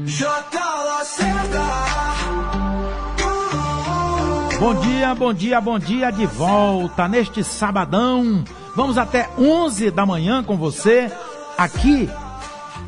J. Lacerda. Bom dia, bom dia, bom dia, de volta neste sabadão. Vamos até 11 da manhã com você, aqui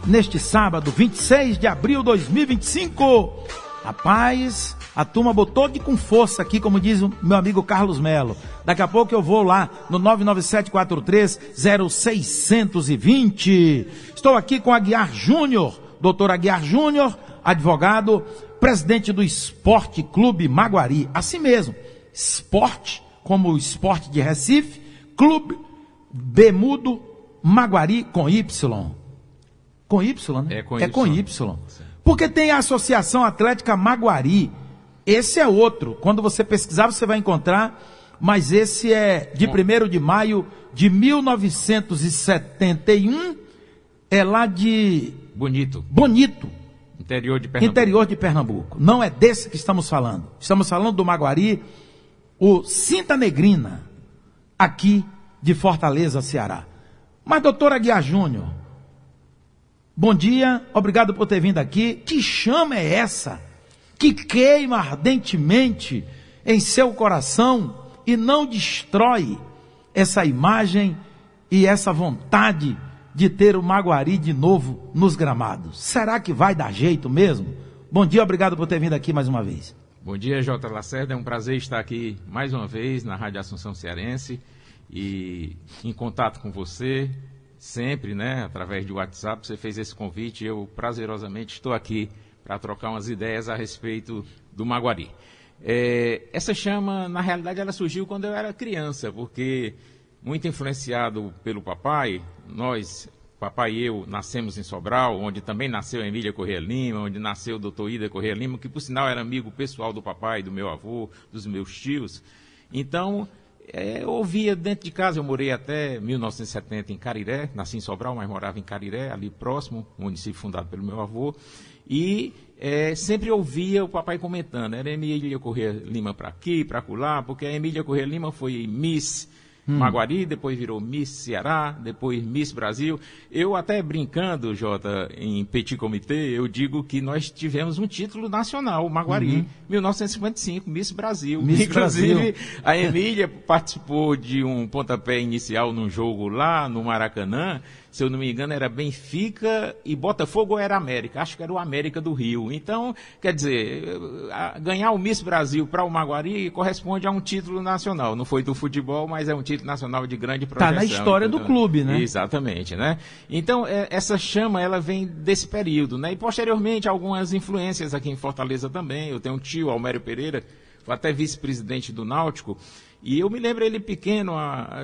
neste sábado, 26 de abril de 2025. Rapaz, a turma botou de com força aqui, como diz o meu amigo Carlos Melo. Daqui a pouco eu vou lá no 997430620. Estou aqui com Aguiar Júnior, doutor Aguiar Júnior, advogado, presidente do Esporte Clube Maguari. Assim mesmo, esporte, como o esporte de Recife, Clube Bemudo Maguari com Y. Com Y, né? É com Y. Porque tem a Associação Atlética Maguari. Esse é outro. Quando você pesquisar, você vai encontrar. Mas esse é de 1º de maio de 1971. É lá de... Bonito. Interior de Pernambuco. Não é desse que estamos falando. Estamos falando do Maguari, o Cinta Negrina, aqui de Fortaleza, Ceará. Mas, doutor Aguiar Júnior, bom dia, obrigado por ter vindo aqui. Que chama é essa que queima ardentemente em seu coração e não destrói essa imagem e essa vontade de ter o Maguari de novo nos gramados? Será que vai dar jeito mesmo? Bom dia, obrigado por ter vindo aqui mais uma vez. Bom dia, J. Lacerda, é um prazer estar aqui mais uma vez na Rádio Assunção Cearense e em contato com você, sempre, né, através de WhatsApp. Você fez esse convite e eu prazerosamente estou aqui para trocar umas ideias a respeito do Maguari. Essa chama, na realidade, ela surgiu quando eu era criança, porque muito influenciado pelo papai, papai e eu, nascemos em Sobral, onde também nasceu a Emília Corrêa Lima, onde nasceu o doutor Ida Corrêa Lima, que por sinal era amigo pessoal do papai, do meu avô, dos meus tios. Então, eu ouvia dentro de casa, eu morei até 1970 em Cariré, nasci em Sobral, mas morava em Cariré, ali próximo, município fundado pelo meu avô, e sempre ouvia o papai comentando, era Emília Corrêa Lima para aqui, para acolá, porque a Emília Corrêa Lima foi Miss Maguari, depois virou Miss Ceará, depois Miss Brasil. Eu até brincando, Jota, em Petit Comité, eu digo que nós tivemos um título nacional, Maguari, 1955, Miss Brasil. Inclusive, a Emília participou de um pontapé inicial num jogo lá no Maracanã. Se eu não me engano, era Benfica e Botafogo ou era América? Acho que era o América do Rio. Então, quer dizer, ganhar o Miss Brasil para o Maguari corresponde a um título nacional. Não foi do futebol, mas é um título nacional de grande projeção. Está na história do clube, né? Exatamente, né? Então, essa chama, ela vem desse período, né? E, posteriormente, algumas influências aqui em Fortaleza também. Eu tenho um tio, Almério Pereira, foi até vice-presidente do Náutico, e eu me lembro ele pequeno,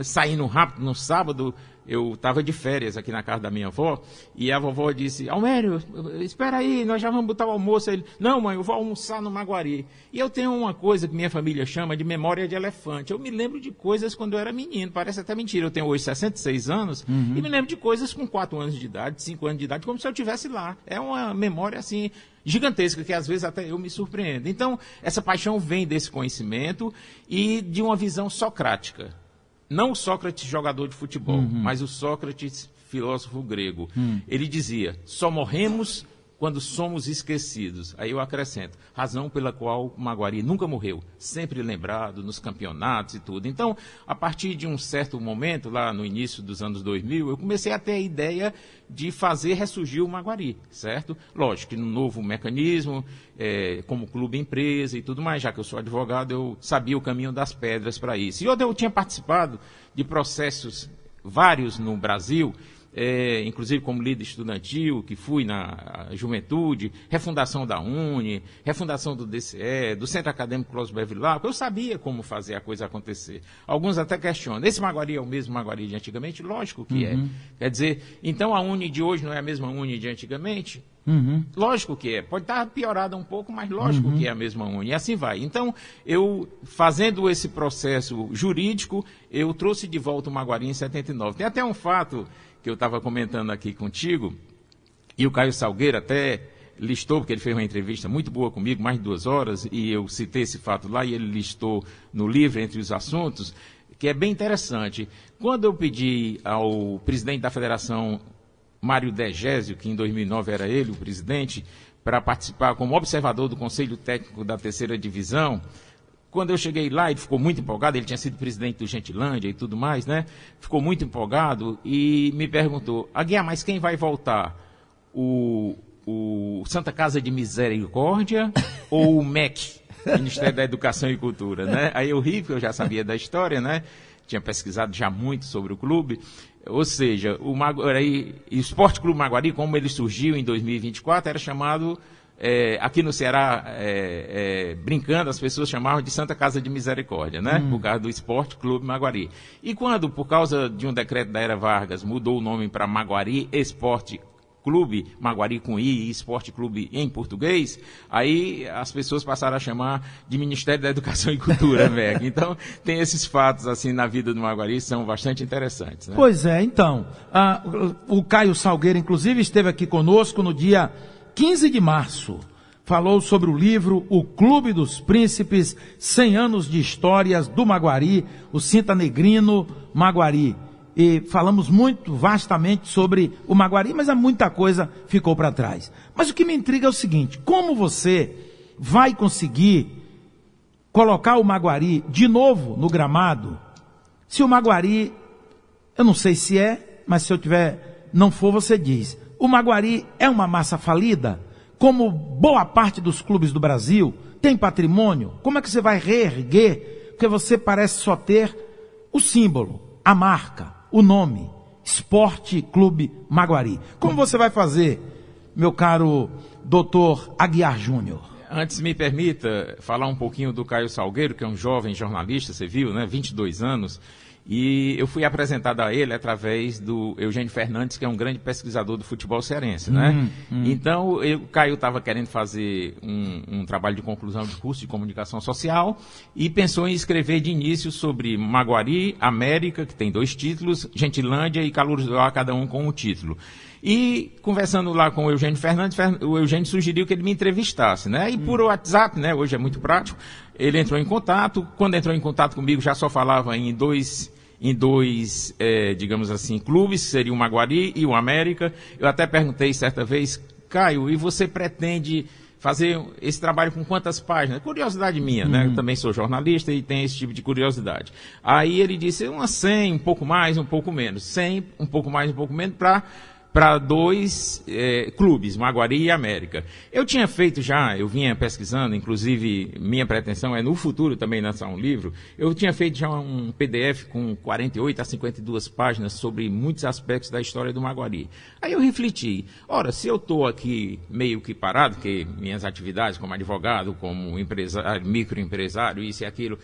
saindo rápido no sábado. Eu estava de férias aqui na casa da minha avó, e a vovó disse, Almério, espera aí, nós já vamos botar o almoço. Ele, não, mãe, eu vou almoçar no Maguari. E eu tenho uma coisa que minha família chama de memória de elefante. Eu me lembro de coisas quando eu era menino, parece até mentira. Eu tenho hoje 66 anos, e me lembro de coisas com 4 anos de idade, 5 anos de idade, como se eu estivesse lá. É uma memória, assim, gigantesca, que às vezes até eu me surpreendo. Então, essa paixão vem desse conhecimento e de uma visão socrática. Não o Sócrates jogador de futebol, mas o Sócrates filósofo grego. Ele dizia, só morremos quando somos esquecidos. Aí eu acrescento, razão pela qual o Maguari nunca morreu, sempre lembrado nos campeonatos e tudo. Então, a partir de um certo momento, lá no início dos anos 2000, eu comecei a ter a ideia de fazer ressurgir o Maguari, certo? Lógico que num novo mecanismo, como clube empresa e tudo mais, já que eu sou advogado, eu sabia o caminho das pedras para isso. E eu tinha participado de processos vários no Brasil, inclusive como líder estudantil, que fui na juventude, refundação da UNE, refundação do DCE, do Centro Acadêmico Clóvis Bevilacqua, eu sabia como fazer a coisa acontecer. Alguns até questionam, esse Maguari é o mesmo Maguari de antigamente? Lógico que é. Quer dizer, então a UNE de hoje não é a mesma UNE de antigamente? Lógico que é. Pode estar piorada um pouco, mas lógico que é a mesma UNE. E assim vai. Então, eu, fazendo esse processo jurídico, eu trouxe de volta o Maguari em 79. Tem até um fato que eu estava comentando aqui contigo, e o Caio Salgueiro até listou, porque ele fez uma entrevista muito boa comigo, mais de 2 horas, e eu citei esse fato lá, e ele listou no livro, entre os assuntos, que é bem interessante. Quando eu pedi ao presidente da Federação Mário Degésio, que em 2009 era ele o presidente, para participar como observador do Conselho Técnico da 3ª Divisão. Quando eu cheguei lá, ele ficou muito empolgado, ele tinha sido presidente do Gentilândia e tudo mais, né? Ficou muito empolgado e me perguntou, Aguiar, mas quem vai voltar? O Santa Casa de Misericórdia ou o MEC, Ministério da Educação e Cultura, né? Aí eu ri, porque eu já sabia da história, né? Tinha pesquisado já muito sobre o clube. Ou seja, o Esporte Clube Maguari, como ele surgiu em 2024, era chamado, aqui no Ceará, brincando, as pessoas chamavam de Santa Casa de Misericórdia, né? Por causa do Esporte Clube Maguari. E quando, por causa de um decreto da Era Vargas, mudou o nome para Maguari Esporte Clube, Maguari com I e Esporte Clube em português, aí as pessoas passaram a chamar de Ministério da Educação e Cultura, MEC. Então, tem esses fatos, assim, na vida do Maguari, são bastante interessantes, né? Pois é, então, o Caio Salgueiro, inclusive, esteve aqui conosco no dia 15 de março. Falou sobre o livro O Clube dos Príncipes, 100 anos de histórias do Maguari, o Cinta Negrino Maguari. E falamos muito vastamente sobre o Maguari, mas muita coisa ficou para trás. Mas o que me intriga é o seguinte, como você vai conseguir colocar o Maguari de novo no gramado, se o Maguari, eu não sei se mas se eu não for, você diz, o Maguari é uma massa falida, como boa parte dos clubes do Brasil, tem patrimônio, como é que você vai reerguer? Porque você parece só ter o símbolo, a marca, o nome, Esporte Clube Maguari. Como você vai fazer, meu caro doutor Aguiar Júnior? Antes, me permita falar um pouquinho do Caio Salgueiro, que é um jovem jornalista, você viu, né? 22 anos. E eu fui apresentado a ele através do Eugênio Fernandes, que é um grande pesquisador do futebol cearense, né? Então, o Caio estava querendo fazer um trabalho de conclusão de curso de comunicação social e pensou em escrever de início sobre Maguari, América, que tem 2 títulos, Gentilândia e Caluruzá, cada um com um título. E conversando lá com o Eugênio Fernandes, o Eugênio sugeriu que ele me entrevistasse, né? E por WhatsApp, né? Hoje é muito prático. Ele entrou em contato. Quando entrou em contato comigo, já só falava em dois, digamos assim, clubes, seria o Maguari e o América. Eu até perguntei certa vez, Caio, e você pretende fazer esse trabalho com quantas páginas? Curiosidade minha, né? Eu também sou jornalista e tenho esse tipo de curiosidade. Aí ele disse, umas 100, um pouco mais, um pouco menos. 100, um pouco mais, um pouco menos, para 2 clubes, Maguari e América. Eu tinha feito já, eu vinha pesquisando, inclusive minha pretensão é no futuro também lançar um livro, eu tinha feito já um PDF com 48 a 52 páginas sobre muitos aspectos da história do Maguari. Aí eu refleti, ora, se eu estou aqui meio que parado, porque minhas atividades como advogado, como empresário, microempresário, isso e aquilo,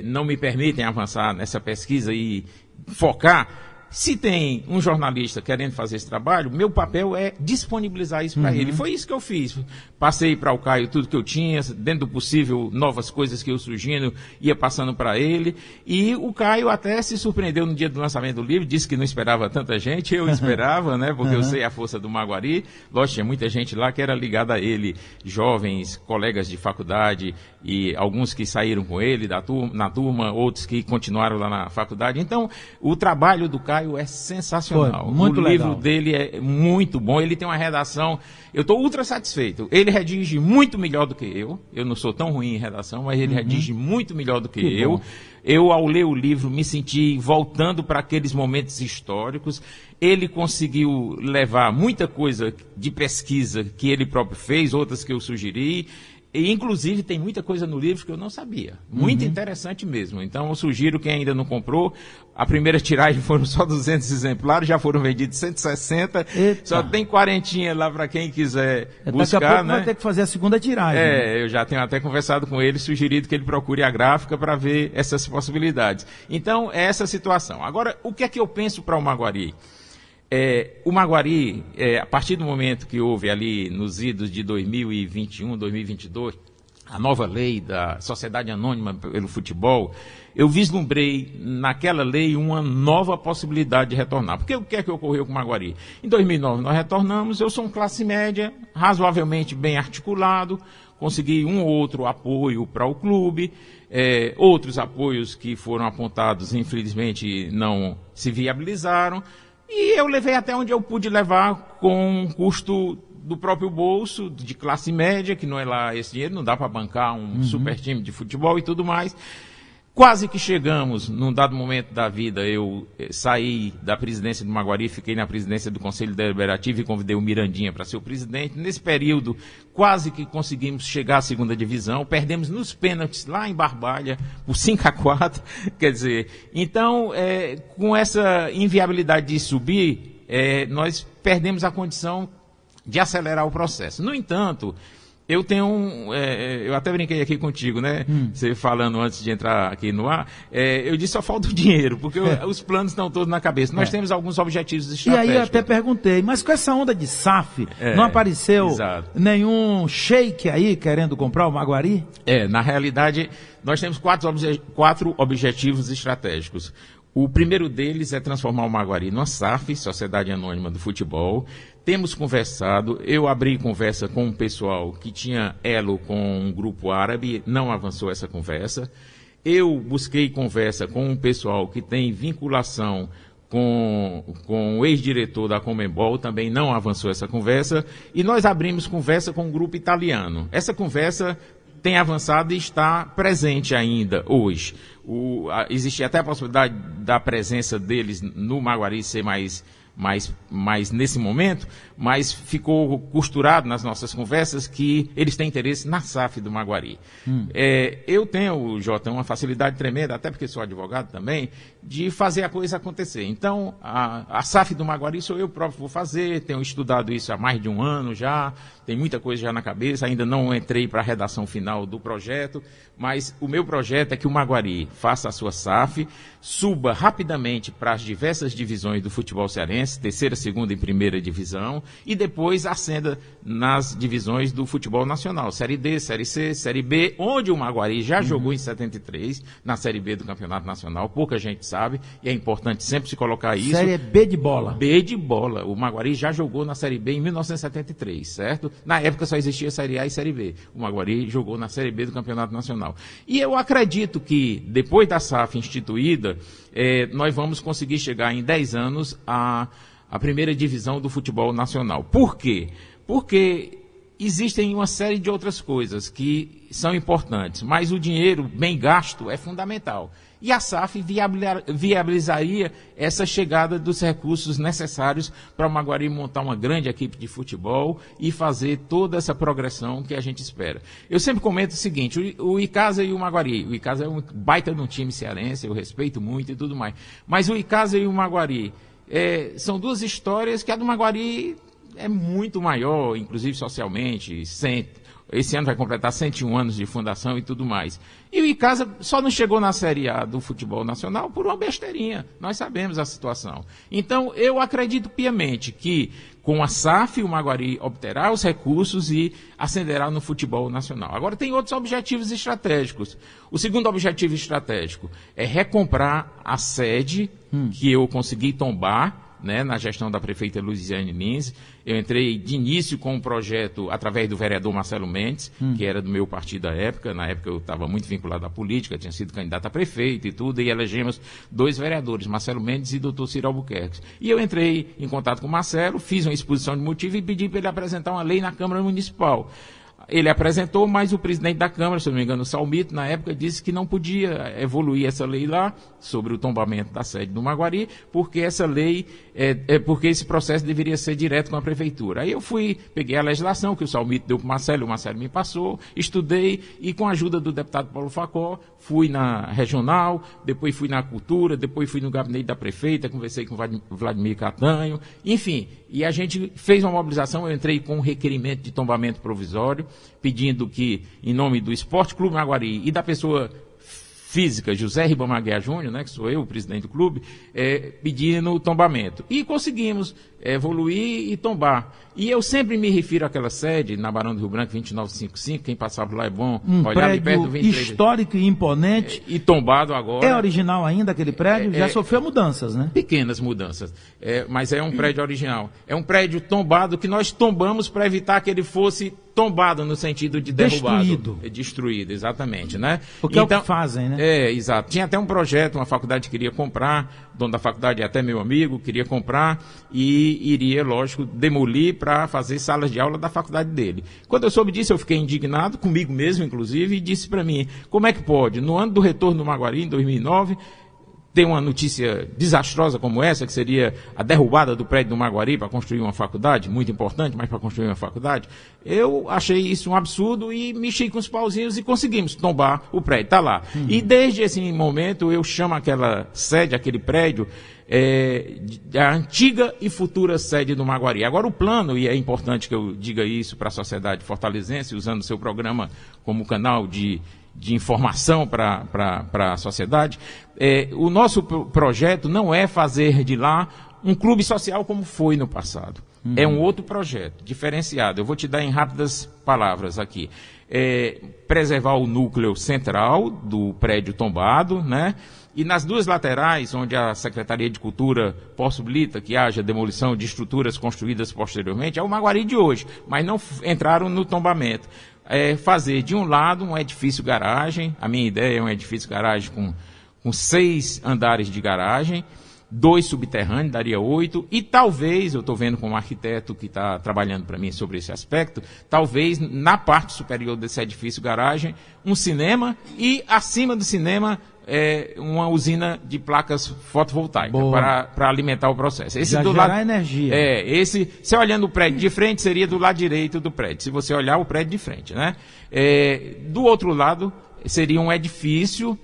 não me permitem avançar nessa pesquisa e focar. Se tem um jornalista querendo fazer esse trabalho, meu papel é disponibilizar isso para ele. Foi isso que eu fiz. Passei para o Caio tudo que eu tinha, dentro do possível, novas coisas que eu surgindo, ia passando para ele. E o Caio até se surpreendeu no dia do lançamento do livro, disse que não esperava tanta gente, eu esperava, né? Porque eu sei a força do Maguari. Lógico, tinha muita gente lá que era ligada a ele, jovens, colegas de faculdade, e alguns que saíram com ele na turma, outros que continuaram lá na faculdade. Então, o trabalho do Caio é sensacional. Muito legal. O livro dele é muito bom, ele tem uma redação, eu estou ultra satisfeito. Ele redige muito melhor do que eu não sou tão ruim em redação, mas ele redige muito melhor do que eu. Eu, ao ler o livro, me senti voltando para aqueles momentos históricos. Ele conseguiu levar muita coisa de pesquisa que ele próprio fez, outras que eu sugeri. E, inclusive, tem muita coisa no livro que eu não sabia. Muito interessante mesmo. Então, eu sugiro quem ainda não comprou. A primeira tiragem foram só 200 exemplares, já foram vendidos 160. Eita. Só tem 40 lá para quem quiser buscar. Daqui a pouco né? vai ter que fazer a segunda tiragem. Eu já tenho até conversado com ele, sugerido que ele procure a gráfica para ver essas possibilidades. Então, é essa situação. Agora, o que é que eu penso para o Maguari? O Maguari, a partir do momento que houve ali nos idos de 2021, 2022, a nova lei da Sociedade Anônima pelo Futebol, eu vislumbrei naquela lei uma nova possibilidade de retornar. Porque o que é que ocorreu com o Maguari? Em 2009 nós retornamos, eu sou um classe média, razoavelmente bem articulado, consegui um ou outro apoio para o clube, outros apoios que foram apontados, infelizmente, não se viabilizaram. E eu levei até onde eu pude levar com um custo do próprio bolso, de classe média, que não é lá esse dinheiro, não dá para bancar um super time de futebol e tudo mais. Quase que chegamos, num dado momento da vida, eu saí da presidência do Maguari, fiquei na presidência do Conselho Deliberativo e convidei o Mirandinha para ser o presidente. Nesse período, quase que conseguimos chegar à segunda divisão, perdemos nos pênaltis lá em Barbalha, por 5-4, quer dizer, então, com essa inviabilidade de subir, nós perdemos a condição de acelerar o processo. No entanto, eu tenho eu até brinquei aqui contigo, né? Você falando antes de entrar aqui no ar, eu disse só falta o dinheiro, porque os planos estão todos na cabeça. Nós temos alguns objetivos estratégicos. E aí eu até perguntei, mas com essa onda de SAF, não apareceu nenhum sheik aí querendo comprar o Maguari? Na realidade, nós temos 4 objetivos estratégicos. O primeiro deles é transformar o Maguari numa SAF, Sociedade Anônima do Futebol. Temos conversado, eu abri conversa com um pessoal que tinha elo com um grupo árabe, não avançou essa conversa. Eu busquei conversa com um pessoal que tem vinculação com o ex-diretor da Conmebol, também não avançou essa conversa. E nós abrimos conversa com um grupo italiano. Essa conversa tem avançado e está presente ainda hoje. Existe até a possibilidade da presença deles no Maguari ser mais nesse momento, mas ficou costurado nas nossas conversas que eles têm interesse na SAF do Maguari. Eu tenho, Jota, uma facilidade tremenda, até porque sou advogado também, de fazer a coisa acontecer. Então, a SAF do Maguari sou eu próprio vou fazer, tenho estudado isso há mais de um ano já, tem muita coisa já na cabeça, ainda não entrei para a redação final do projeto, mas o meu projeto é que o Maguari faça a sua SAF, suba rapidamente para as diversas divisões do futebol cearense, terceira, segunda e primeira divisão, e depois ascenda nas divisões do futebol nacional, Série D, Série C, Série B, onde o Maguari já jogou em 73, na Série B do Campeonato Nacional, pouca gente sabe, e é importante sempre se colocar isso. Série B de bola. B de bola. O Maguari já jogou na Série B em 1973, certo? Na época só existia Série A e Série B. O Maguari jogou na Série B do Campeonato Nacional. E eu acredito que, depois da SAF instituída, nós vamos conseguir chegar em 10 anos à primeira divisão do futebol nacional. Por quê? Porque existem uma série de outras coisas que são importantes, mas o dinheiro bem gasto é fundamental. E a SAF viabilizaria essa chegada dos recursos necessários para o Maguari montar uma grande equipe de futebol e fazer toda essa progressão que a gente espera. Eu sempre comento o seguinte, o Icasa e o Maguari, o Icasa é um baita de um time cearense, eu respeito muito e tudo mais, mas o Icasa e o Maguari são duas histórias que a do Maguari é muito maior, inclusive socialmente, esse ano vai completar 101 anos de fundação e tudo mais. E o Icasa só não chegou na Série A do futebol nacional por uma besteirinha. Nós sabemos a situação. Então, eu acredito piamente que com a SAF o Maguari obterá os recursos e ascenderá no futebol nacional. Agora, tem outros objetivos estratégicos. O segundo objetivo estratégico é recomprar a sede que eu consegui tombar, né, na gestão da prefeita Luiziane Lins. Eu entrei de início com um projeto através do vereador Marcelo Mendes, que era do meu partido à época. Na época eu estava muito vinculado à política, tinha sido candidato a prefeito e tudo, e elegemos 2 vereadores, Marcelo Mendes e Dr. Ciro Albuquerque. E eu entrei em contato com o Marcelo, fiz uma exposição de motivo e pedi para ele apresentar uma lei na Câmara Municipal. Ele apresentou, mas o presidente da Câmara, se não me engano, o Salmito, na época, disse que não podia evoluir essa lei lá, sobre o tombamento da sede do Maguari, porque essa lei, porque esse processo deveria ser direto com a prefeitura. Aí eu peguei a legislação que o Salmito deu para o Marcelo me passou, estudei, e com a ajuda do deputado Paulo Facó, fui na regional, depois fui na cultura, depois fui no gabinete da prefeita, conversei com o Vladimir Catanho, enfim, e a gente fez uma mobilização, eu entrei com um requerimento de tombamento provisório, pedindo que, em nome do Esporte Clube Maguari e da pessoa física, José Ribamar Guiar Júnior, né, que sou eu, o presidente do clube, pedindo o tombamento. E conseguimos evoluir e tombar. E eu sempre me refiro àquela sede, na Barão do Rio Branco, 2955, quem passava lá é bom olhar de perto do 23. Histórico e imponente. E tombado agora. É original ainda aquele prédio? Já sofreu mudanças, né? Pequenas mudanças, mas é um prédio original. É um prédio tombado que nós tombamos para evitar que ele fosse tombado no sentido de derrubado. Destruído, exatamente, né? Porque então, é o que fazem, né? Exato. Tinha até um projeto, uma faculdade queria comprar, o dono da faculdade é até meu amigo, queria comprar e iria, lógico, demolir para fazer salas de aula da faculdade dele. Quando eu soube disso, eu fiquei indignado, comigo mesmo, inclusive, e disse para mim, como é que pode? No ano do retorno do Maguari, em 2009, ter uma notícia desastrosa como essa, que seria a derrubada do prédio do Maguari para construir uma faculdade, muito importante, mas para construir uma faculdade, eu achei isso um absurdo e mexi com os pauzinhos e conseguimos tombar o prédio, está lá. E desde esse momento eu chamo aquela sede, aquele prédio, a antiga e futura sede do Maguari. Agora o plano, e é importante que eu diga isso para a sociedade fortalezense, usando o seu programa como canal de informação para a sociedade, o nosso projeto não é fazer de lá um clube social como foi no passado. É um outro projeto, diferenciado. Eu vou te dar em rápidas palavras aqui. Preservar o núcleo central do prédio tombado, né? E nas duas laterais, onde a Secretaria de Cultura possibilita que haja demolição de estruturas construídas posteriormente, é o Maguari de hoje, mas não entraram no tombamento. Fazer de um lado um edifício garagem, a minha ideia é um edifício garagem com 6 andares de garagem, 2 subterrâneos, daria 8, e talvez, eu estou vendo com um arquiteto que está trabalhando para mim sobre esse aspecto, talvez na parte superior desse edifício garagem, um cinema e acima do cinema uma usina de placas fotovoltaicas para alimentar o processo. Esse do gerar lado, energia. Se olhando o prédio de frente, seria do lado direito do prédio, se você olhar o prédio de frente, né? Do outro lado, seria um edifício,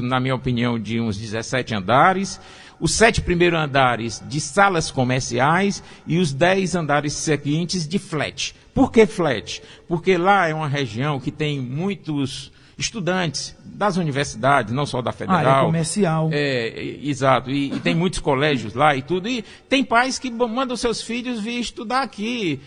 na minha opinião, de uns 17 andares, os 7 primeiros andares de salas comerciais e os 10 andares seguintes de flat. Por que flat? Porque lá é uma região que tem muitos estudantes das universidades, não só da Federal. Área comercial. Exato. E tem muitos colégios lá e tudo. E tem pais que mandam seus filhos vir estudar aqui,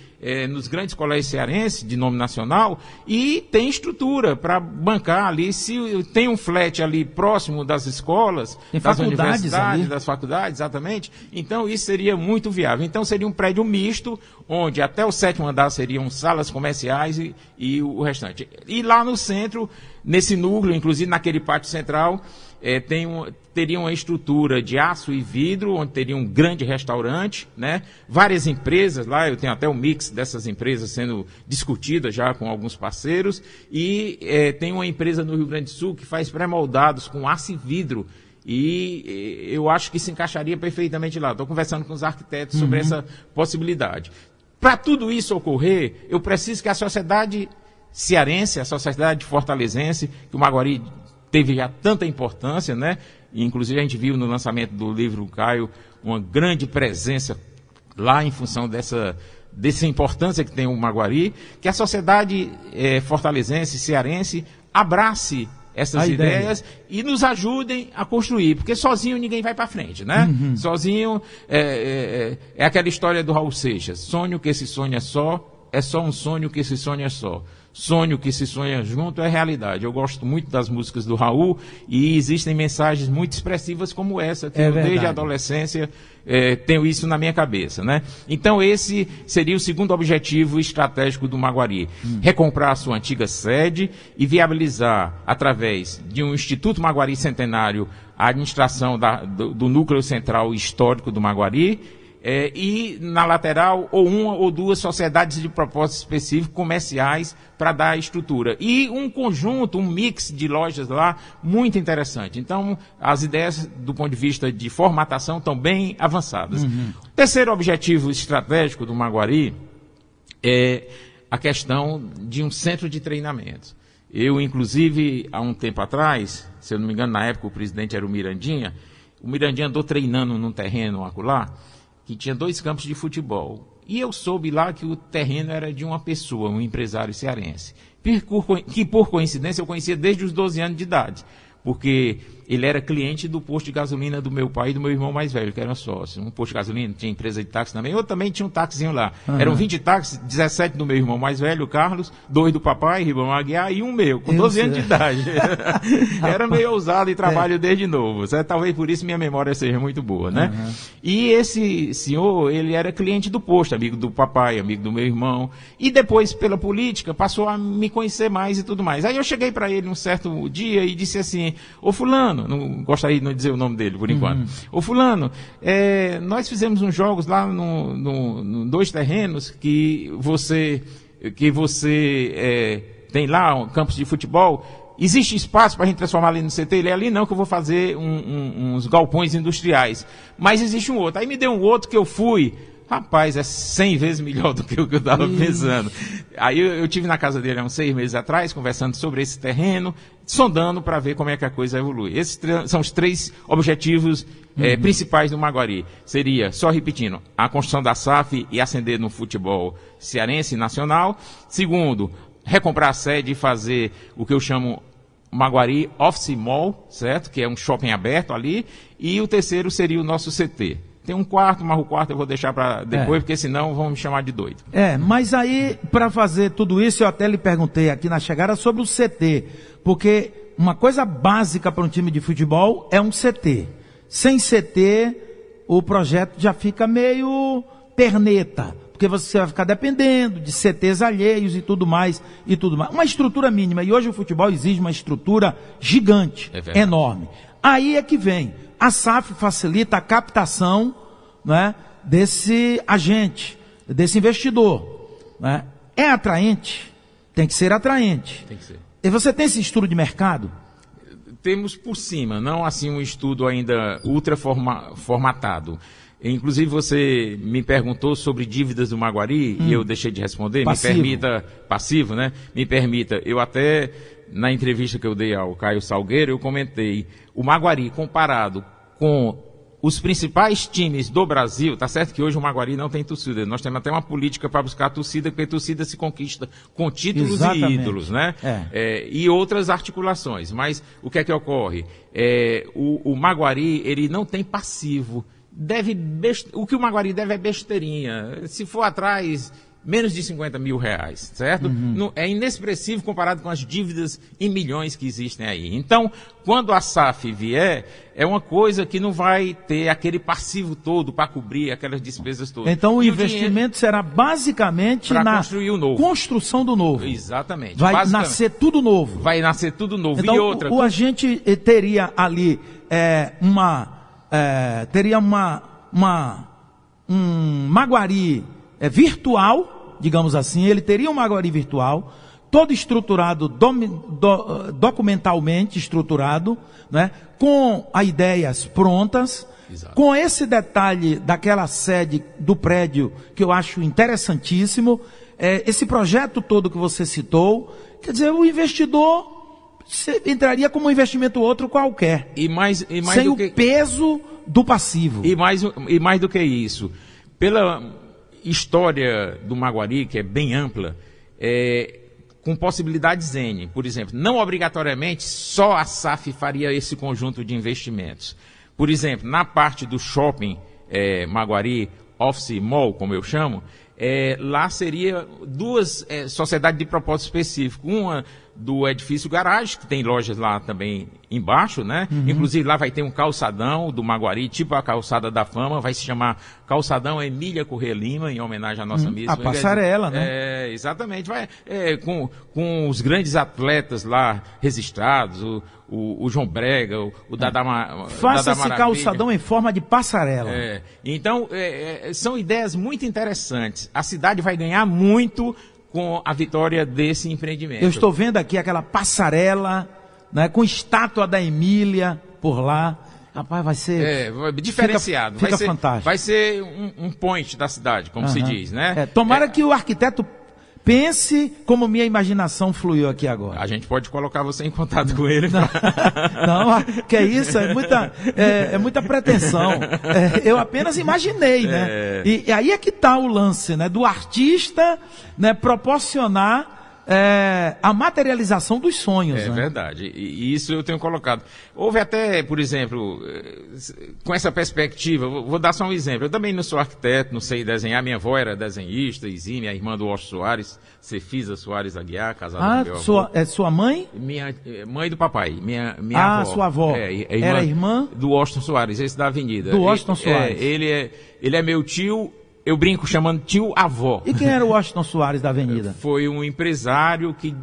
nos grandes colégios cearenses, de nome nacional, e tem estrutura para bancar ali. Se tem um flat ali próximo das escolas, tem das universidades universidades, ali. das faculdades, exatamente. Então, isso seria muito viável. Então, seria um prédio misto, onde até o 7º andar seriam salas comerciais e o restante. E lá no centro, nesse núcleo, inclusive naquele pátio central, teria uma estrutura de aço e vidro, onde teria um grande restaurante, né? Várias empresas lá, eu tenho até o mix dessas empresas sendo discutida já com alguns parceiros, e tem uma empresa no Rio Grande do Sul que faz pré-moldados com aço e vidro, e eu acho que se encaixaria perfeitamente lá. Estou conversando com os arquitetos sobre essa possibilidade. Para tudo isso ocorrer, eu preciso que a sociedade cearense, a sociedade fortalezense, que o Maguari teve já tanta importância, né? E, inclusive a gente viu no lançamento do livro Caio uma grande presença lá em função dessa importância que tem o Maguari, que a sociedade fortalezense, cearense, abrace essas ideias e nos ajudem a construir, porque sozinho ninguém vai para frente, né? Sozinho é aquela história do Raul Seixas, sonho que se sonha só, é só um sonho que se sonha só. Sonho que se sonha junto é realidade. Eu gosto muito das músicas do Raul e existem mensagens muito expressivas como essa, que eu desde a adolescência tenho isso na minha cabeça, né? Então esse seria o segundo objetivo estratégico do Maguari. Recomprar a sua antiga sede e viabilizar, através de um Instituto Maguari Centenário, a administração do núcleo central histórico do Maguari, e na lateral ou uma ou duas sociedades de propósito específico comerciais para dar a estrutura. E um conjunto, um mix de lojas lá muito interessante. Então, as ideias do ponto de vista de formatação estão bem avançadas. O terceiro objetivo estratégico do Maguari é a questão de um centro de treinamento. Eu, inclusive, há um tempo atrás, se eu não me engano, na época o presidente era o Mirandinha andou treinando num terreno acolá, que tinha 2 campos de futebol. E eu soube lá que o terreno era de uma pessoa, um empresário cearense, que por coincidência eu conhecia desde os 12 anos de idade, porque ele era cliente do posto de gasolina do meu pai e do meu irmão mais velho, que era sócio. Um posto de gasolina, tinha empresa de táxi também. Eu também tinha um táxizinho lá. Eram 20 táxis, 17 do meu irmão mais velho, o Carlos, 2 do papai, Ribamar Aguiar, e um meu, com 12 anos de idade. Era meio ousado e trabalho desde novo. Talvez por isso minha memória seja muito boa, né? E esse senhor, ele era cliente do posto, amigo do papai, amigo do meu irmão. E depois, pela política, passou a me conhecer mais e tudo mais. Aí eu cheguei para ele um certo dia e disse assim: ô fulano, não gostaria de não dizer o nome dele por enquanto. Ô fulano, nós fizemos uns jogos lá no 2 terrenos que você tem lá, um campus de futebol. Existe espaço para a gente transformar ali no CT? Ele é ali não, que eu vou fazer uns galpões industriais. Mas existe um outro. Aí me deu um outro que eu fui. Rapaz, é 100 vezes melhor do que o que eu estava pensando. Aí eu tive na casa dele há uns 6 meses atrás, conversando sobre esse terreno, sondando para ver como é que a coisa evolui. Esses são os 3 objetivos principais do Maguari. Seria, só repetindo, a construção da SAF e ascender no futebol cearense e nacional. Segundo, recomprar a sede e fazer o que eu chamo Maguari Office Mall, certo? Que é um shopping aberto ali. E o terceiro seria o nosso CT. Tem um quarto, mas o quarto eu vou deixar para depois, porque senão vão me chamar de doido. Mas aí, para fazer tudo isso, eu até lhe perguntei aqui na chegada sobre o CT. Porque uma coisa básica para um time de futebol é um CT. Sem CT, o projeto já fica meio perneta. Porque você vai ficar dependendo de CTs alheios e tudo mais. Uma estrutura mínima. E hoje o futebol exige uma estrutura gigante, enorme. Aí é que vem. A SAF facilita a captação, né, desse agente, desse investidor. Né? É atraente? Tem que ser atraente. Tem que ser. E você tem esse estudo de mercado? Temos por cima, não assim um estudo ainda ultra formatado. Inclusive você me perguntou sobre dívidas do Maguari e eu deixei de responder. Passivo. Me permita, passivo, né? Me permita, eu até, na entrevista que eu dei ao Caio Salgueiro, eu comentei, o Maguari comparado com os principais times do Brasil, tá certo que hoje o Maguari não tem torcida, nós temos até uma política para buscar a torcida, porque a torcida se conquista com títulos e ídolos, né? E outras articulações, mas o que é que ocorre? O Maguari, ele não tem passivo, o que o Maguari deve é besteirinha, se for atrás, menos de 50 mil reais, certo? É inexpressivo comparado com as dívidas em milhões que existem aí. Então, quando a SAF vier, é uma coisa que não vai ter aquele passivo todo para cobrir aquelas despesas todas. Então, o investimento será basicamente na construção do novo. Exatamente. Vai nascer tudo novo. Vai nascer tudo novo. Então, e outra... o agente teria ali um Maguari virtual, digamos assim, ele teria um Maguari virtual, todo estruturado, documentalmente estruturado, né, com as ideias prontas. Exato. Com esse detalhe daquela sede do prédio, que eu acho interessantíssimo, esse projeto todo que você citou, quer dizer, o investidor entraria como um investimento outro qualquer, sem o peso do passivo. E mais do que isso, pela história do Maguari, que é bem ampla, com possibilidades N. Por exemplo, não obrigatoriamente só a SAF faria esse conjunto de investimentos. Por exemplo, na parte do shopping Maguari Office Mall, como eu chamo, lá seria 2 sociedades de propósito específico. Uma do edifício Garagem, que tem lojas lá também embaixo, né? Inclusive lá vai ter um calçadão do Maguari, tipo a calçada da fama, vai se chamar Calçadão Emília Corrêa Lima, em homenagem à nossa missa. A passarela, né? Exatamente. Com os grandes atletas lá registrados, o João Brega, o Dada Maravilha. Faça esse calçadão em forma de passarela. Então, são ideias muito interessantes. A cidade vai ganhar muito com a vitória desse empreendimento. Eu estou vendo aqui aquela passarela, né, com estátua da Emília por lá. Rapaz, vai ser... diferenciado. Fica fantástico. Vai ser um point da cidade, como se diz, né? Tomara que o arquiteto pense como minha imaginação fluiu aqui agora. A gente pode colocar você em contato com ele. Não, que é isso, é muita pretensão. Eu apenas imaginei, né? E aí é que está o lance, né? Do artista, né, proporcionar a materialização dos sonhos. É, né? verdade, e isso eu tenho colocado. Houve até, por exemplo, com essa perspectiva, vou dar só um exemplo. Eu também não sou arquiteto, não sei desenhar. Minha avó era desenhista, exímia, a irmã do Washington Soares, Cefisa Soares Aguiar, casada com meu avô. Sua mãe? Minha mãe do papai, minha avó. Sua avó. Era irmã? Do Washington Soares, esse da Avenida. Do Washington Soares. Ele é meu tio. Eu brinco chamando tio-avó. E quem era o Washington Soares da Avenida? Foi um empresário que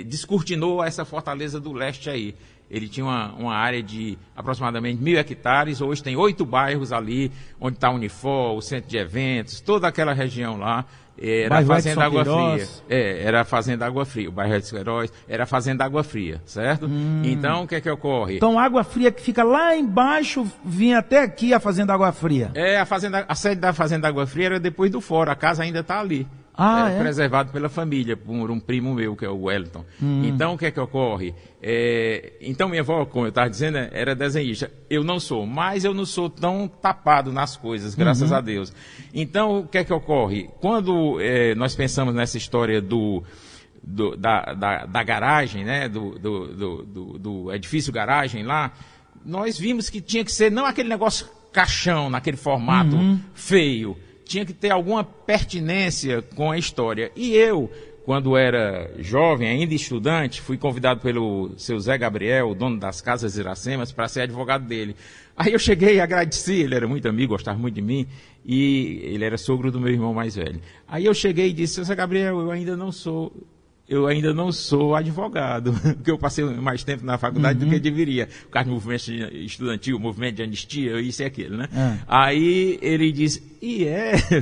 descortinou essa fortaleza do leste aí. Ele tinha uma área de aproximadamente 1.000 hectares, hoje tem 8 bairros ali, onde está a Unifor, o centro de eventos, toda aquela região lá. Era a Fazenda Água Fria. Era a Fazenda Água Fria. O bairro dos Heróis era a Fazenda Água Fria, certo? Então, o que é que ocorre? Então, Água Fria que fica lá embaixo, vinha até aqui a Fazenda Água Fria. A sede da Fazenda Água Fria era depois do fórum, a casa ainda está ali. Preservado pela família, por um primo meu, que é o Wellington. Então, o que é que ocorre? Então, minha avó, como eu estava dizendo, era desenhista. Eu não sou, mas eu não sou tão tapado nas coisas, graças a Deus. Então, o que é que ocorre? Quando nós pensamos nessa história da garagem, né, do edifício garagem lá, nós vimos que tinha que ser não aquele negócio caixão, naquele formato feio. Tinha que ter alguma pertinência com a história. E eu, quando era jovem, ainda estudante, fui convidado pelo seu Zé Gabriel, o dono das Casas Iracemas, para ser advogado dele. Aí eu cheguei e agradeci, ele era muito amigo, gostava muito de mim, e ele era sogro do meu irmão mais velho. Aí eu cheguei e disse, seu Zé Gabriel, eu ainda não sou advogado, porque eu passei mais tempo na faculdade do que deveria. Por causa do movimento estudantil, movimento de anistia, isso e aquilo, né? Aí ele disse,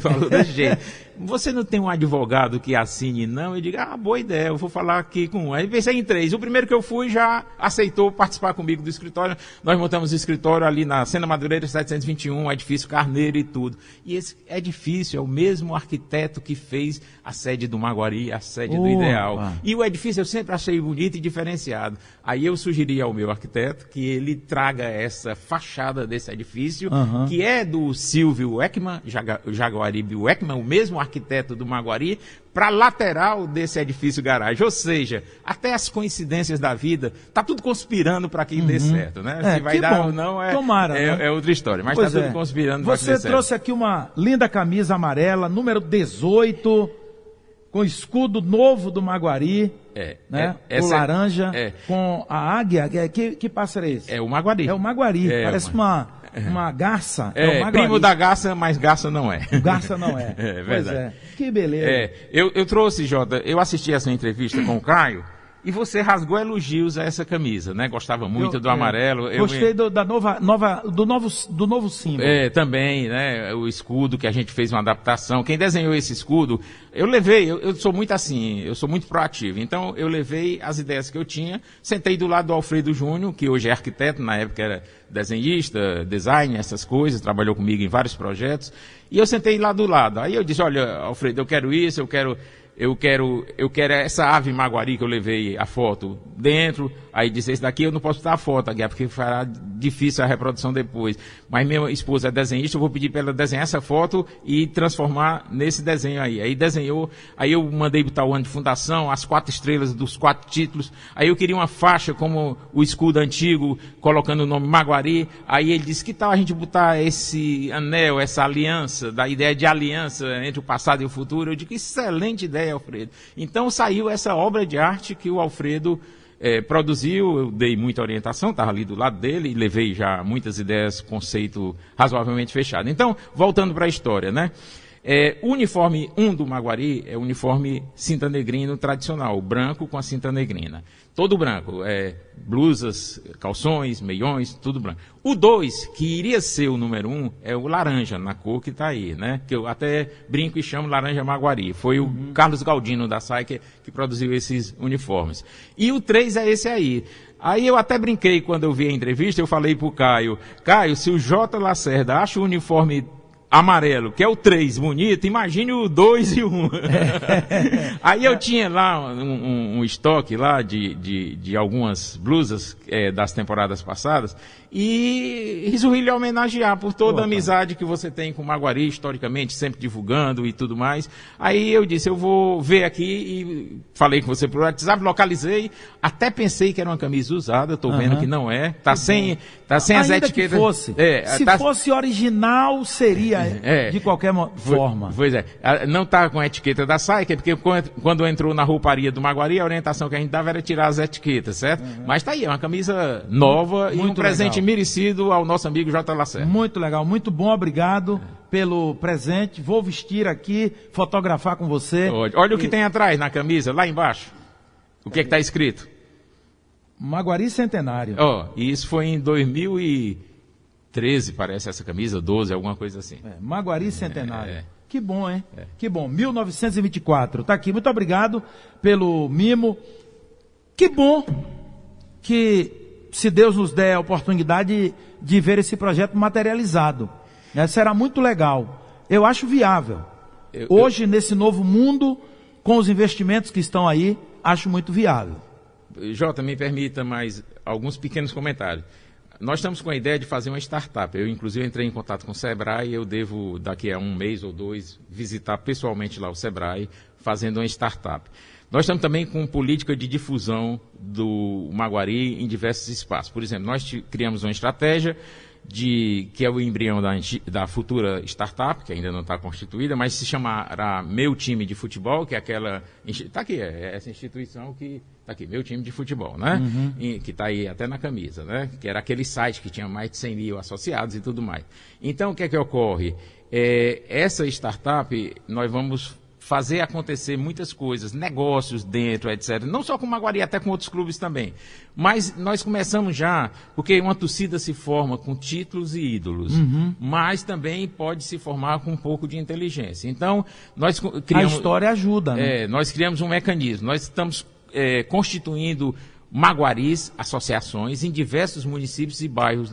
falou desse jeito, você não tem um advogado que assine, não? Eu digo, boa ideia, eu vou falar aqui com um. Aí pensei em 3. O primeiro que eu fui já aceitou participar comigo do escritório. Nós montamos o escritório ali na Sena Madureira 721, edifício Carneiro e tudo. E esse edifício é o mesmo arquiteto que fez a sede do Maguari, a sede do Ideal. E o edifício eu sempre achei bonito e diferenciado. Aí eu sugeri ao meu arquiteto que ele traga essa fachada desse edifício, que é do Silvio Ekman, Jaguaribe Ekman, o mesmo arquiteto do Maguari, para a lateral desse edifício garagem. Ou seja, até as coincidências da vida, tá tudo conspirando para que dê certo, né? Se vai dar ou não Tomara, né? É outra história, mas está tudo conspirando para que dê certo. Você trouxe aqui uma linda camisa amarela, número 18, com escudo novo do Maguari, né? O laranja, com a águia. Que pássaro é esse? É o Maguari. É o Maguari, parece uma garça. Primo da garça, mas garça não é. Garça não é. É verdade. Que beleza. Eu trouxe, Jota, eu assisti essa entrevista com o Caio, e você rasgou elogios a essa camisa, né? Gostava muito do amarelo. Gostei do novo símbolo. Também, né? O escudo que a gente fez uma adaptação. Quem desenhou esse escudo, eu sou muito assim, eu sou muito proativo. Então, eu levei as ideias que eu tinha, sentei do lado do Alfredo Júnior, que hoje é arquiteto, na época era desenhista, design, essas coisas, trabalhou comigo em vários projetos, e eu sentei lá do lado. Aí eu disse, olha, Alfredo, eu quero isso, eu quero essa ave Maguari que eu levei a foto dentro. Aí disse, esse daqui eu não posso botar a foto, porque fará difícil a reprodução depois. Mas minha esposa é desenhista, eu vou pedir para ela desenhar essa foto e transformar nesse desenho aí. Aí desenhou, aí eu mandei botar o ano de fundação, as 4 estrelas dos 4 títulos. Aí eu queria uma faixa como o escudo antigo, colocando o nome Maguari. Aí ele disse, que tal a gente botar esse anel, essa aliança, da ideia de aliança entre o passado e o futuro? Eu digo, excelente ideia, Alfredo. Então saiu essa obra de arte que o Alfredo produziu. Eu dei muita orientação, estava ali do lado dele, e levei já muitas ideias, conceito razoavelmente fechado. Então, voltando para a história, né? O uniforme 1 do Maguari é o uniforme cinta negrino tradicional, branco com a cinta negrina. Todo branco, blusas, calções, meiões, tudo branco. O 2, que iria ser o número 1, é o laranja, na cor que está aí, né? Que eu até brinco e chamo laranja Maguari. Foi o Carlos Galdino da SAI que produziu esses uniformes. E o 3 é esse aí. Aí eu até brinquei quando eu vi a entrevista, eu falei para o Caio, se o J. Lacerda acha o uniforme amarelo, que é o 3, bonito, imagine o 2 e o 1. Aí eu tinha lá um estoque lá de algumas blusas das temporadas passadas, e resolvi lhe homenagear por toda a amizade que você tem com o Maguari, historicamente, sempre divulgando e tudo mais. Aí eu disse, eu vou ver aqui, e falei com você por WhatsApp, localizei, até pensei que era uma camisa usada, estou vendo que não é, tá sem as etiquetas. Que fosse. Se fosse original, seria de qualquer forma. Pois é, não está com a etiqueta da SAIC, porque quando entrou na rouparia do Maguari, a orientação que a gente dava era tirar as etiquetas, certo? Mas tá aí, é uma camisa nova e um presente merecido ao nosso amigo J. Lacerda. Muito legal, muito bom, obrigado pelo presente. Vou vestir aqui, fotografar com você. Olha o que tem atrás na camisa, lá embaixo. O que está escrito? Maguari Centenário. E isso foi em 2013, parece, essa camisa, 12, alguma coisa assim. Maguari Centenário. Que bom, hein? Que bom. 1924. Tá aqui. Muito obrigado pelo mimo. Que bom que, se Deus nos der a oportunidade de ver esse projeto materializado, será muito legal. Eu acho viável. Hoje, nesse novo mundo, com os investimentos que estão aí, acho muito viável. Jota, me permita mais alguns pequenos comentários. Nós estamos com a ideia de fazer uma startup. Eu, inclusive, entrei em contato com o Sebrae e eu devo, daqui a um mês ou 2, visitar pessoalmente lá o Sebrae, fazendo uma startup. Nós estamos também com política de difusão do Maguari em diversos espaços. Por exemplo, nós criamos uma estratégia que é o embrião da futura startup, que ainda não está constituída, mas se chamará Meu Time de Futebol, que é aquela... Está aqui, essa instituição que... Está aqui, Meu Time de Futebol, né? Que está aí até na camisa, né? Que era aquele site que tinha mais de 100 mil associados e tudo mais. Então, o que é que ocorre? Essa startup, nós vamos fazer acontecer muitas coisas, negócios dentro, etc. Não só com o Maguari, até com outros clubes também. Mas nós começamos já, porque uma torcida se forma com títulos e ídolos, mas também pode se formar com um pouco de inteligência. Então, nós criamos... A história ajuda, né? Nós criamos um mecanismo. Nós estamos constituindo Maguaris, associações, em diversos municípios e bairros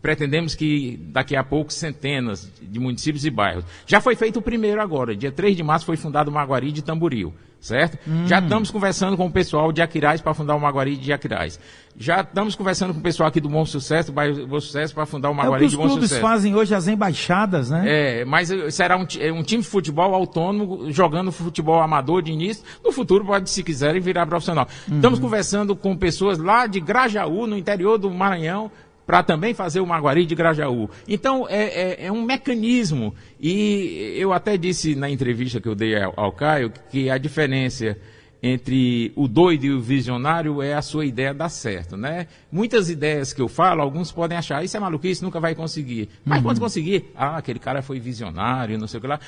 pretendemos que daqui a pouco centenas de municípios e bairros. Já foi feito o primeiro agora, dia 3 de março foi fundado o Maguari de Tamboril, certo? Já estamos conversando com o pessoal de Aquiraz para fundar o Maguari de Aquiraz. Já estamos conversando com o pessoal aqui do Bom Sucesso, do bairro Bom Sucesso, para fundar o Maguari de Bom Sucesso. Os clubes fazem hoje as embaixadas, né? Mas será um time de futebol autônomo, jogando futebol amador de início. No futuro pode, se quiserem, virar profissional. Estamos conversando com pessoas lá de Grajaú, no interior do Maranhão, para também fazer o Maguari de Grajaú. Então, é um mecanismo, e eu até disse na entrevista que eu dei ao Caio, que a diferença entre o doido e o visionário é a sua ideia dar certo, né? Muitas ideias que eu falo, alguns podem achar, isso é maluquice, nunca vai conseguir. Mas quando conseguir, aquele cara foi visionário, não sei o que lá.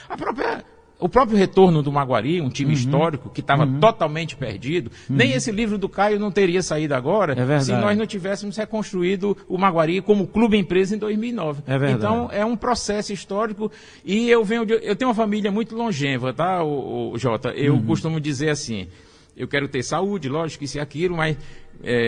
O próprio retorno do Maguari, um time histórico que estava totalmente perdido, nem esse livro do Caio não teria saído agora se nós não tivéssemos reconstruído o Maguari como clube-empresa em 2009. Então, é um processo histórico e eu tenho uma família muito longeva, tá, Jota? Eu costumo dizer assim, eu quero ter saúde, lógico, isso e aquilo, mas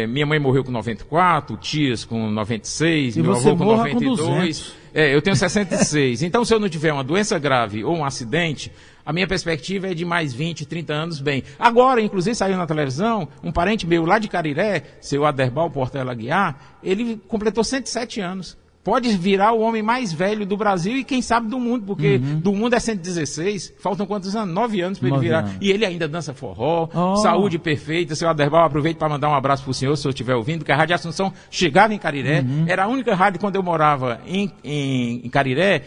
minha mãe morreu com 94, tias com 96, meu avô com 92. Eu tenho 66. Então, se eu não tiver uma doença grave ou um acidente, a minha perspectiva é de mais 20, 30 anos bem. Agora, inclusive, saiu na televisão, um parente meu lá de Cariré, seu Aderbal Portela Aguiar, ele completou 107 anos. Pode virar o homem mais velho do Brasil e quem sabe do mundo, porque do mundo é 116, faltam quantos anos? 9 anos para ele virar. E ele ainda dança forró, saúde perfeita. Seu Aderbal, aproveito para mandar um abraço para o senhor, se eu estiver ouvindo, que a Rádio Assunção chegava em Cariré, era a única rádio quando eu morava em Cariré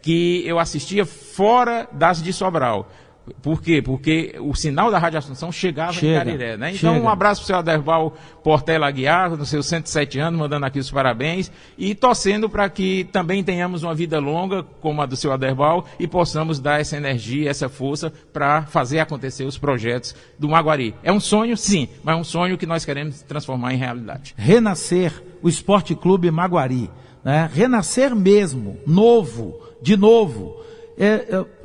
que eu assistia fora das de Sobral. Por quê? Porque o sinal da Rádio Assunção chegava em Cariré, né? Então, um abraço para o seu Aderbal Portela Aguiar, nos seus 107 anos, mandando aqui os parabéns e torcendo para que também tenhamos uma vida longa, como a do seu Aderbal, e possamos dar essa energia, essa força para fazer acontecer os projetos do Maguari. É um sonho, sim, mas é um sonho que nós queremos transformar em realidade. Renascer o Esporte Clube Maguari, né? Renascer mesmo, novo, de novo.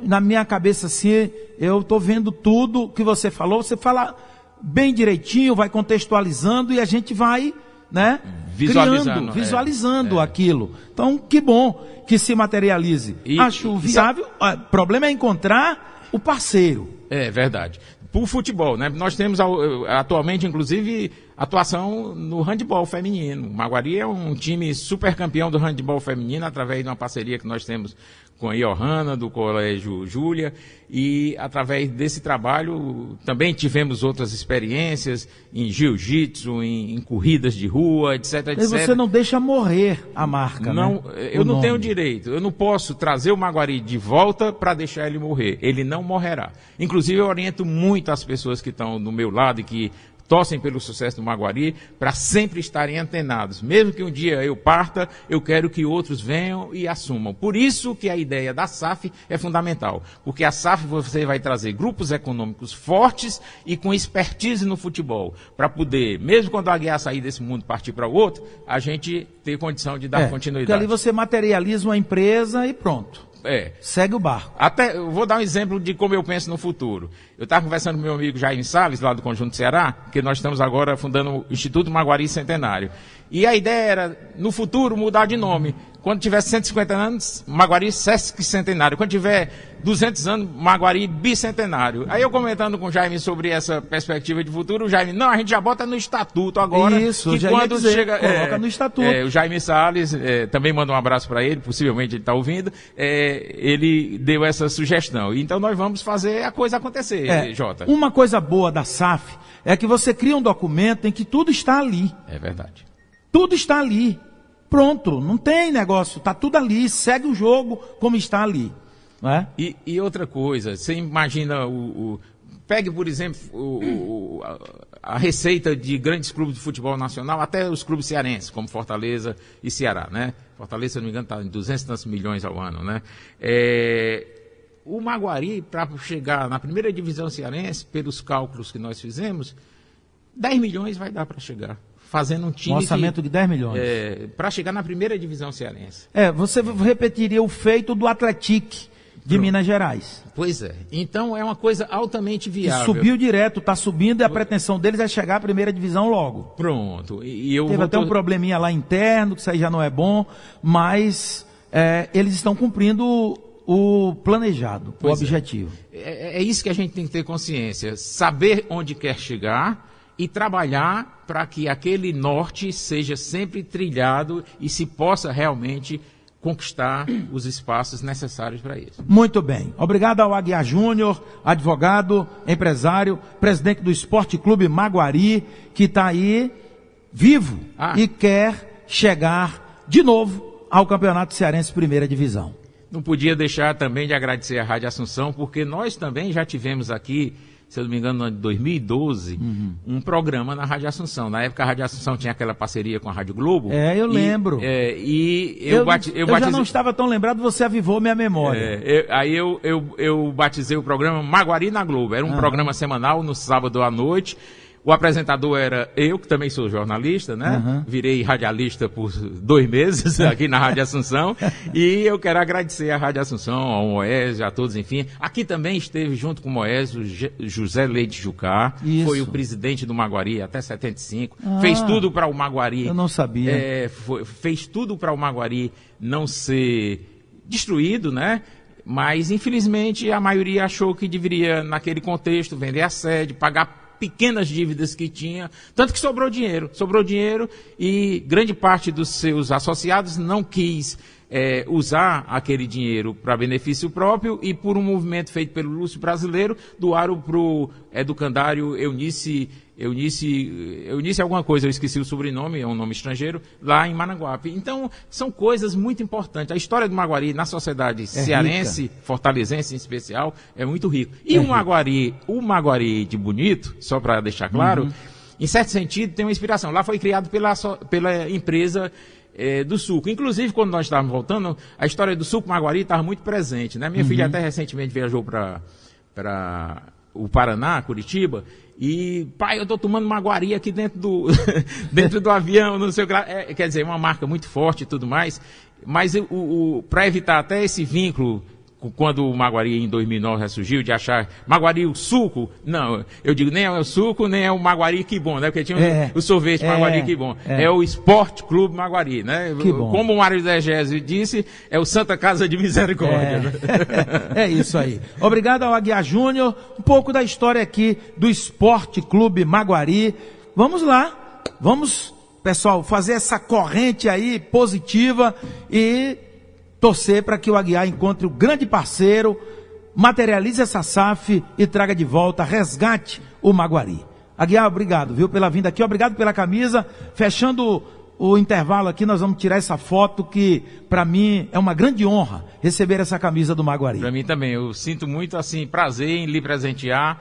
Na minha cabeça assim, eu estou vendo tudo que você falou, você fala bem direitinho, vai contextualizando e a gente vai né? Visualizando aquilo. Então, que bom que se materialize. Acho viável. O problema é encontrar o parceiro. É verdade. Por futebol, né? Nós temos atualmente, inclusive, atuação no handebol feminino. O Maguari é um time super campeão do handebol feminino, através de uma parceria que nós temos com a Johanna, do Colégio Júlia, e através desse trabalho também tivemos outras experiências em jiu-jitsu, em corridas de rua, etc, etc. E você não deixa morrer a marca, não, né? Eu não tenho direito, eu não posso trazer o Maguari de volta para deixar ele morrer. Ele não morrerá. Inclusive, eu oriento muito as pessoas que estão do meu lado e que torcem pelo sucesso do Maguari, para sempre estarem antenados. Mesmo que um dia eu parta, eu quero que outros venham e assumam. Por isso que a ideia da SAF é fundamental. Porque a SAF você vai trazer grupos econômicos fortes e com expertise no futebol. Para poder, mesmo quando a Aguiar sair desse mundo e partir para o outro, a gente ter condição de dar continuidade. Porque ali você materializa uma empresa e pronto. Segue o barco. Até, eu vou dar um exemplo de como eu penso no futuro. Eu estava conversando com meu amigo Jaime Salles, lá do Conjunto Ceará, que nós estamos agora fundando o Instituto Maguari Centenário. E a ideia era, no futuro, mudar de nome. Quando tiver 150 anos, Maguari Sesc Centenário. Quando tiver 200 anos, Maguari Bicentenário. Aí eu comentando com o Jaime sobre essa perspectiva de futuro, o Jaime, não, a gente já bota no estatuto agora. Isso, que já quando dizer, chega, coloca no estatuto. O Jaime Salles, também manda um abraço para ele, possivelmente ele está ouvindo, ele deu essa sugestão. Então nós vamos fazer a coisa acontecer, Jota. Uma coisa boa da SAF é que você cria um documento em que tudo está ali. É verdade. Tudo está ali. Pronto, não tem negócio, está tudo ali, segue o jogo como está ali. Não é? E outra coisa, você imagina pegue, por exemplo, a receita de grandes clubes de futebol nacional, até os clubes cearenses, como Fortaleza e Ceará, né? Fortaleza, se não me engano, está em 200 e tantos milhões ao ano, né? O Maguari, para chegar na primeira divisão cearense, pelos cálculos que nós fizemos, 10 milhões vai dar para chegar. Fazendo um time. Um orçamento de 10 milhões. Para chegar na primeira divisão cearense. Você repetiria o feito do Atlético de Minas Gerais. Pois é. Então é uma coisa altamente viável. E subiu direto, está subindo e a pretensão deles é chegar à primeira divisão logo. Pronto. Teve até um probleminha lá interno, que isso aí já não é bom, mas eles estão cumprindo o planejado, o objetivo. É isso que a gente tem que ter consciência. Saber onde quer chegar e trabalhar para que aquele norte seja sempre trilhado e se possa realmente conquistar os espaços necessários para isso. Muito bem. Obrigado ao Aguiar Júnior, advogado, empresário, presidente do Esporte Clube Maguari, que está aí vivo e quer chegar de novo ao Campeonato Cearense Primeira Divisão. Não podia deixar também de agradecer à Rádio Assunção, porque nós também já tivemos aqui, se eu não me engano, no ano de 2012, um programa na Rádio Assunção. Na época, a Rádio Assunção tinha aquela parceria com a Rádio Globo. Eu lembro. Eu já não estava tão lembrado, você avivou minha memória. Aí eu batizei o programa Maguari na Globo. Era um programa semanal, no sábado à noite. O apresentador era eu, que também sou jornalista, né? Virei radialista por 2 meses aqui na Rádio Assunção. E eu quero agradecer à Rádio Assunção, ao Moésio, a todos, enfim. Aqui também esteve junto com o Moésio, José Leite Jucá. Isso. Foi o presidente do Maguari até 75. Fez tudo para o Maguari. Eu não sabia. Fez tudo para o Maguari não ser destruído, né? Mas, infelizmente, a maioria achou que deveria, naquele contexto, vender a sede, pagar pequenas dívidas que tinha, tanto que sobrou dinheiro e grande parte dos seus associados não quis usar aquele dinheiro para benefício próprio e por um movimento feito pelo Lúcio Brasileiro, doaram para o educandário Eunice alguma coisa, eu esqueci o sobrenome, é um nome estrangeiro, lá em Maranguape. Então, são coisas muito importantes. A história do Maguari na sociedade cearense, rica. Fortalezense em especial, é muito rico. E o Maguari de Bonito, só para deixar claro, em certo sentido tem uma inspiração. Lá foi criado pela empresa do suco. Inclusive, quando nós estávamos voltando, a história do suco Maguari estava muito presente, né? Minha filha até recentemente viajou para o Paraná, Curitiba, e, pai, eu estou tomando Maguari aqui dentro do avião, não sei o que. Quer dizer, uma marca muito forte e tudo mais, mas para evitar até esse vínculo quando o Maguari em 2009 ressurgiu, de achar Maguari o suco, não, eu digo, nem é o suco, nem é o Maguari que bom, né? Porque tinha o sorvete Maguari que bom. É o Esporte Clube Maguari, né? Que bom. Como o Mário Exegésio disse, é o Santa Casa de Misericórdia. Né? É isso aí. Obrigado ao Aguiar Júnior, um pouco da história aqui do Esporte Clube Maguari. Vamos lá, vamos, pessoal, fazer essa corrente aí positiva e torcer para que o Aguiar encontre o grande parceiro, materialize essa SAF e traga de volta, resgate o Maguari. Aguiar, obrigado, viu, pela vinda aqui, obrigado pela camisa. Fechando o intervalo aqui, nós vamos tirar essa foto que, para mim, é uma grande honra receber essa camisa do Maguari. Para mim também, eu sinto muito, assim, prazer em lhe presentear,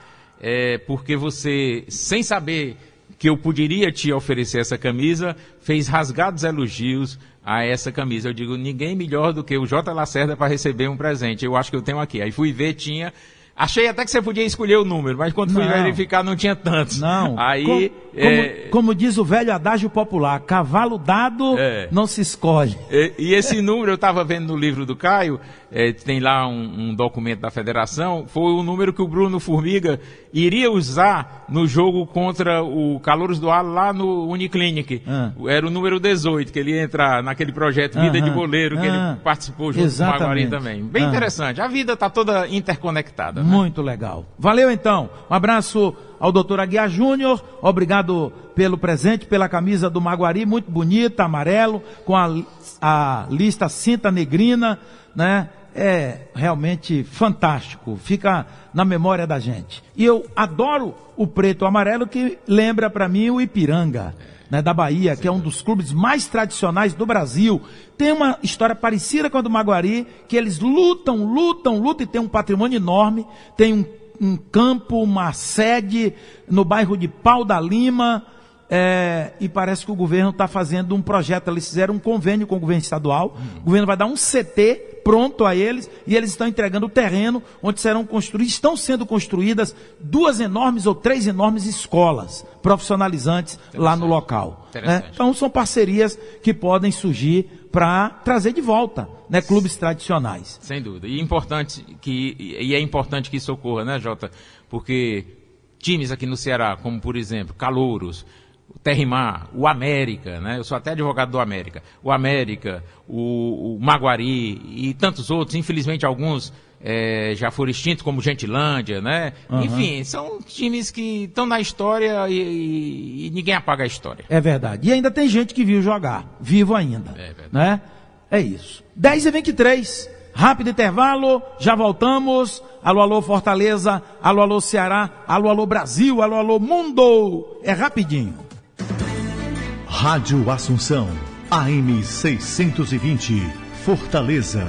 porque você, sem saber que eu poderia te oferecer essa camisa, fez rasgados elogios a essa camisa. Eu digo, ninguém melhor do que o J. Lacerda para receber um presente. Eu acho que eu tenho aqui. Aí fui ver, tinha... Achei até que você podia escolher o número, mas quando fui verificar não tinha tantos. Não. Aí, como diz o velho adágio popular, cavalo dado não se escolhe. E esse número, eu estava vendo no livro do Caio, tem lá um documento da federação, foi o número que o Bruno Formiga iria usar no jogo contra o Calouros do Ar lá no Uniclinic. Era o número 18, que ele ia entrar naquele projeto Vida de Boleiro, que ele participou junto com o Maguari também. Bem interessante. A vida está toda interconectada. Né? Muito legal. Valeu então. Um abraço ao doutor Aguiar Júnior. Obrigado pelo presente, pela camisa do Maguari, muito bonita, amarelo, com a lista cinta negrina, né? É realmente fantástico, fica na memória da gente. E eu adoro o preto e o amarelo, que lembra para mim o Ipiranga, né, da Bahia, que é um dos clubes mais tradicionais do Brasil. Tem uma história parecida com a do Maguari, que eles lutam e tem um patrimônio enorme, tem um campo, uma sede no bairro de Pau da Lima, e parece que o governo está fazendo um projeto. Eles fizeram um convênio com o governo estadual, o governo vai dar um CT pronto a eles, e eles estão entregando o terreno onde estão sendo construídas 2 enormes ou 3 enormes escolas profissionalizantes lá no local. Né? Então são parcerias que podem surgir para trazer de volta, né, clubes tradicionais. Sem dúvida. E é importante que isso ocorra, né, Jota? Porque times aqui no Ceará, como por exemplo, Calouros, o Terrimar, o América, né? Eu sou até advogado do América. O América, o Maguari e tantos outros, infelizmente alguns já foram extintos, como Gentilândia, né? Enfim, são times que estão na história e ninguém apaga a história. É verdade. E ainda tem gente que viu jogar, vivo ainda. É verdade. Né? É isso. 10h23, rápido intervalo, já voltamos. Alô, alô, Fortaleza, alô, alô, Ceará, alô, alô, Brasil, alô, alô, mundo. É rapidinho. Rádio Assunção, AM 620, Fortaleza.